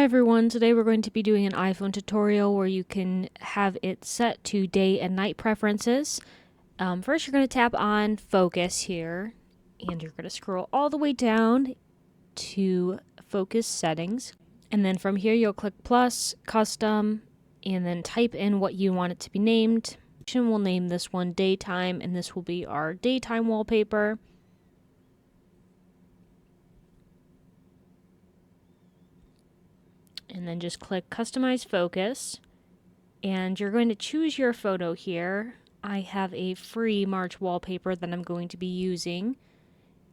Hi everyone, today we're going to be doing an iPhone tutorial where you can have it set to day and night preferences. First you're going to tap on focus here and you're going to scroll all the way down to focus settings, and then from here you'll click plus, custom, and then type in what you want it to be named. We'll name this one daytime, and this will be our daytime wallpaper. And then just click customize focus, and you're going to choose your photo here. I have a free March wallpaper that I'm going to be using.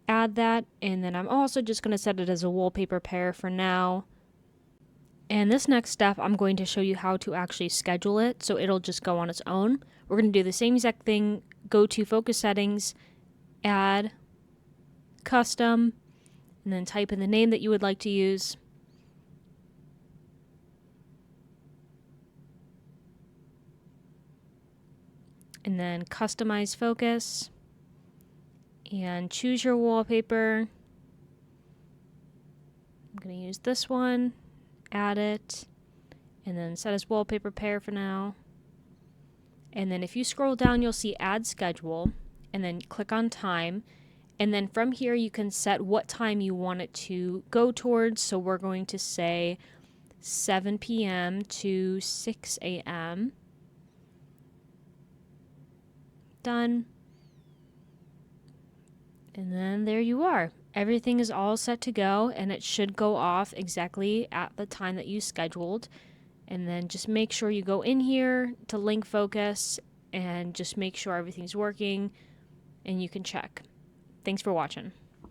Add that, and then I'm also just going to set it as a wallpaper pair for now. And this next step, I'm going to show you how to actually schedule it, so it'll just go on its own. We're going to do the same exact thing. Go to focus settings, add, custom, and then type in the name that you would like to use. And then customize focus and choose your wallpaper. I'm going to use this one, add it, and then set as wallpaper pair for now. And then if you scroll down, you'll see add schedule, and then click on time. And then from here you can set what time you want it to go towards. So we're going to say 7 p.m. to 6 a.m. Done. And then there you are. Everything is all set to go, and it should go off exactly at the time that you scheduled. And then just make sure you go in here to link focus and just make sure everything's working, and you can check. Thanks for watching.